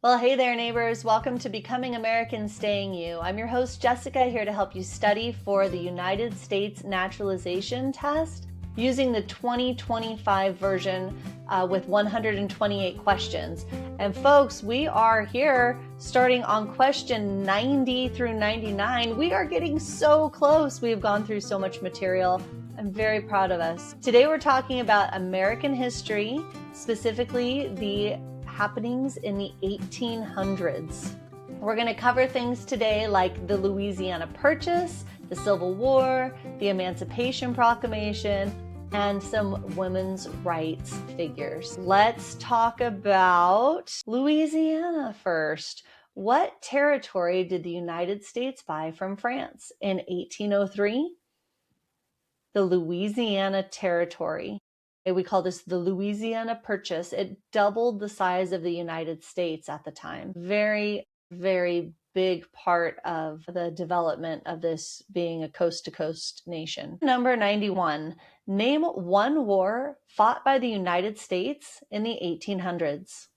Well, hey there, neighbors. Welcome to Becoming American Staying You. I'm your host, Jessica, here to help you study for the United States Naturalization Test using the 2025 version with 128 questions. And folks, we are here starting on question 90 through 99. We are getting so close. We've gone through so much material. I'm very proud of us. Today we're talking about American history, specifically the happenings in the 1800s. We're going to cover things today like the Louisiana Purchase, the Civil War, the Emancipation Proclamation, and some women's rights figures. Let's talk about Louisiana first. What territory did the United States buy from France in 1803? The Louisiana Territory. We call this the Louisiana Purchase. It doubled the size of the United States at the time. Very, very big part of the development of this being a coast-to-coast nation. Number 91, name one war fought by the United States in the 1800s.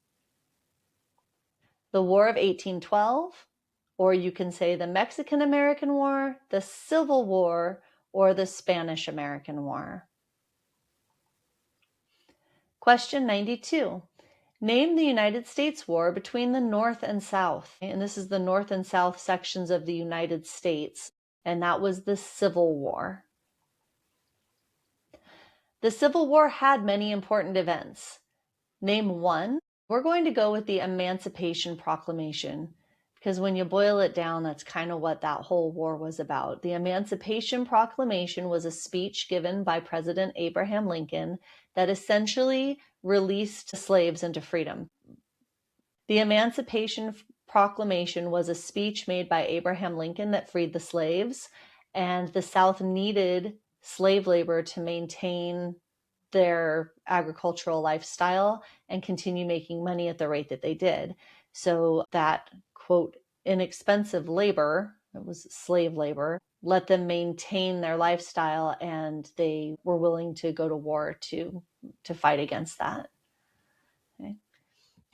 The War of 1812, or you can say the Mexican-American War, the Civil War, or the Spanish-American War. Question 92. Name the United States War between the North and South. And this is the North and South sections of the United States. And that was the Civil War. The Civil War had many important events. Name one. We're going to go with the Emancipation Proclamation, because when you boil it down, that's kind of what that whole war was about. The Emancipation Proclamation was a speech given by President Abraham Lincoln that essentially released slaves into freedom. The Emancipation Proclamation was a speech made by Abraham Lincoln that freed the slaves, and the South needed slave labor to maintain their agricultural lifestyle and continue making money at the rate that they did. So that, quote, inexpensive labor, it was slave labor, let them maintain their lifestyle, and they were willing to go to war to fight against that. Okay.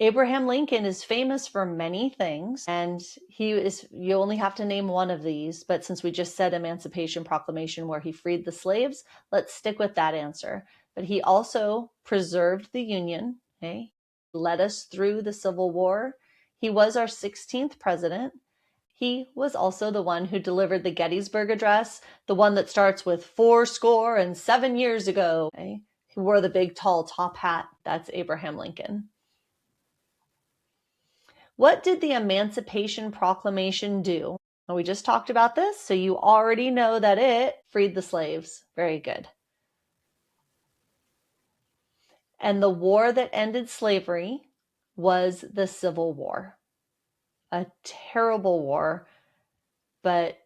Abraham Lincoln is famous for many things, and you only have to name one of these, but since we just said Emancipation Proclamation where he freed the slaves, let's stick with that answer. But he also preserved the Union, okay? Led us through the Civil War. He was our 16th president. He was also the one who delivered the Gettysburg Address, the one that starts with 7 years ago. Okay? He wore the big tall top hat. That's Abraham Lincoln. What did the Emancipation Proclamation do? Well, we just talked about this, so you already know that it freed the slaves. Very good. And the war that ended slavery was the Civil War. A terrible war, but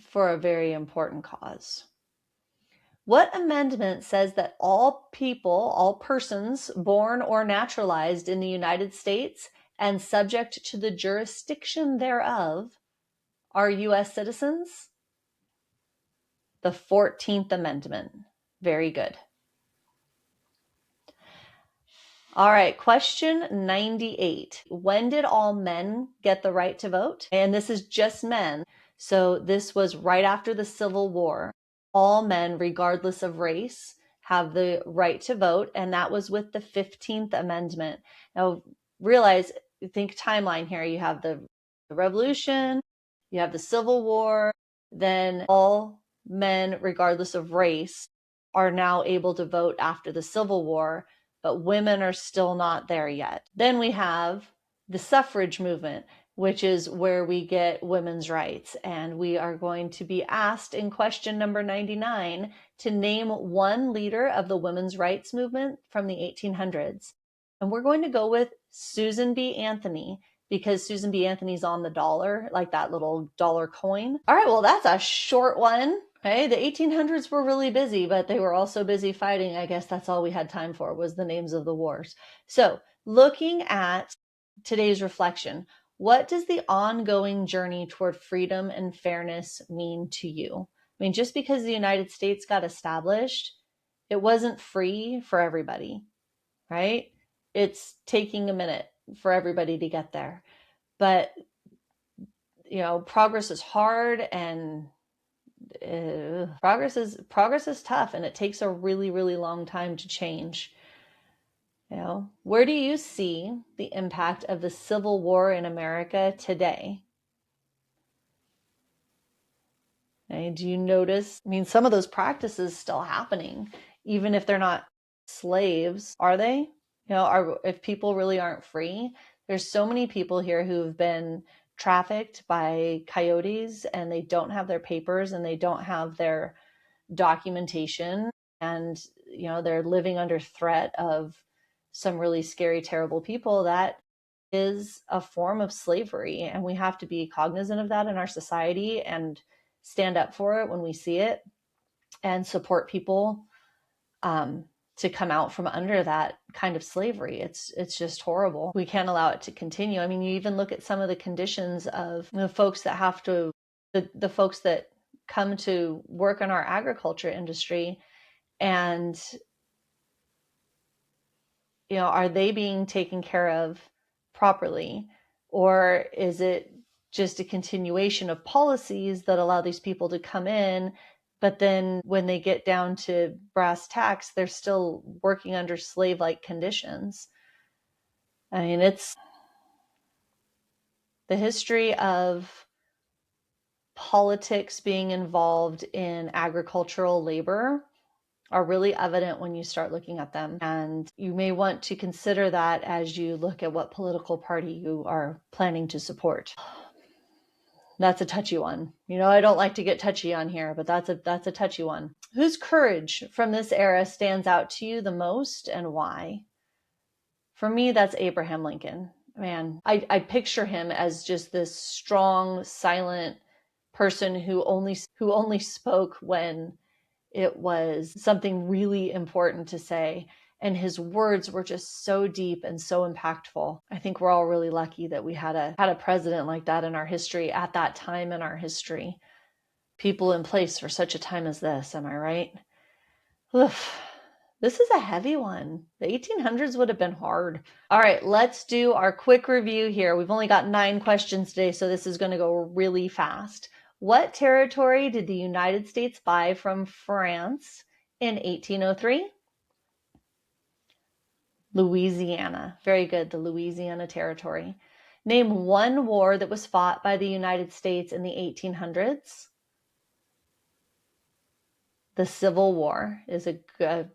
for a very important cause. What amendment says that all persons born or naturalized in the United States and subject to the jurisdiction thereof are U.S. citizens? The 14th Amendment. Very good. All right, question 98. When did all men get the right to vote? And this is just men. So this was right after the Civil War. All men, regardless of race, have the right to vote, and that was with the 15th Amendment. Now, think timeline here. You have the Revolution, you have the Civil War, then all men, regardless of race, are now able to vote after the Civil War, but women are still not there yet. Then we have the suffrage movement, which is where we get women's rights. And we are going to be asked in question number 99 to name one leader of the women's rights movement from the 1800s. And we're going to go with Susan B. Anthony, because Susan B. Anthony's on the dollar, like that little dollar coin. All right, well, that's a short one. Okay, the 1800s were really busy, but they were also busy fighting. I guess that's all we had time for was the names of the wars. So looking at today's reflection, what does the ongoing journey toward freedom and fairness mean to you? I mean, just because the United States got established, it wasn't free for everybody, right? It's taking a minute. for everybody to get there. But, progress is hard, and progress is tough, and it takes a really, really long time to change. Where do you see the impact of the Civil War in America today? And do you notice, some of those practices still happening, even if they're not slaves, are they? If people really aren't free, there's so many people here who've been trafficked by coyotes, and they don't have their papers, and they don't have their documentation, and they're living under threat of some really scary, terrible people. That is a form of slavery, and we have to be cognizant of that in our society and stand up for it when we see it, and support people to come out from under that kind of slavery. It's just horrible. We can't allow it to continue. You even look at some of the conditions of the folks that have to, the folks that come to work in our agriculture industry, and are they being taken care of properly, or is it just a continuation of policies that allow these people to come in, but then when they get down to brass tacks, they're still working under slave-like conditions? It's the history of politics being involved in agricultural labor are really evident when you start looking at them. And you may want to consider that as you look at what political party you are planning to support. That's a touchy one. I don't like to get touchy on here, but that's a touchy one. Whose courage from this era stands out to you the most, and why? For me, that's Abraham Lincoln. Man, I picture him as just this strong, silent person who only spoke when it was something really important to say. And his words were just so deep and so impactful. I think we're all really lucky that we had a president like that in our history at that time in our history. People in place for such a time as this. Am I right? Oof. This is a heavy one. The 1800s would have been hard. All right, let's do our quick review here. We've only got 9 questions today, so this is going to go really fast. What territory did the United States buy from France in 1803? Louisiana. Very good, the Louisiana Territory. Name one war that was fought by the United States in the 1800s. The Civil War is a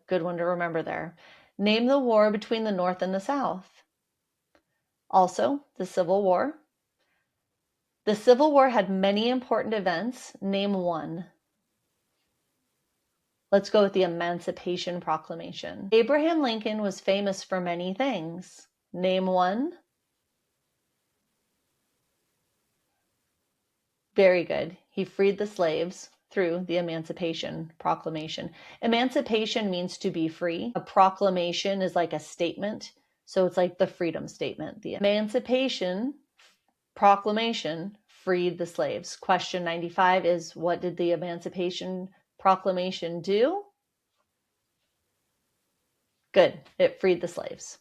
good one to remember there. Name the war between the North and the South. Also, the Civil War. The Civil War had many important events. Name one. Let's go with the Emancipation Proclamation. Abraham Lincoln was famous for many things. Name one. Very good. He freed the slaves through the Emancipation Proclamation. Emancipation means to be free. A proclamation is like a statement. So it's like the freedom statement. The Emancipation Proclamation freed the slaves. Question 95 is, what did the Emancipation Proclamation do? Good. It freed the slaves.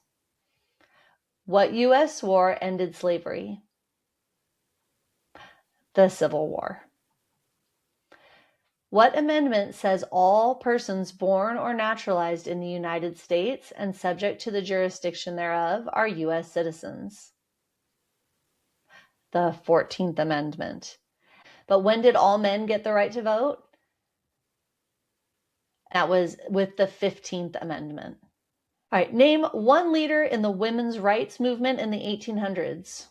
What U.S. war ended slavery? The Civil War. What amendment says all persons born or naturalized in the United States and subject to the jurisdiction thereof are U.S. citizens? The 14th Amendment. But when did all men get the right to vote? That was with the 15th Amendment. All right, name one leader in the women's rights movement in the 1800s.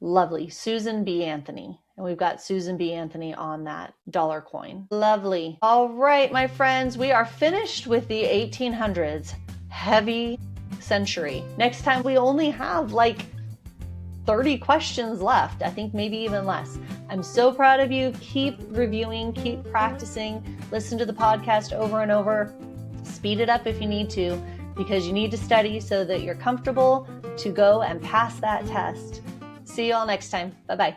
Lovely, Susan B. Anthony. And we've got Susan B. Anthony on that dollar coin. Lovely. All right, my friends, we are finished with the 1800s. Heavy century. Next time we only have like 30 questions left. I think maybe even less. I'm so proud of you. Keep reviewing, keep practicing, listen to the podcast over and over. Speed it up if you need to, because you need to study so that you're comfortable to go and pass that test. See you all next time. Bye-bye.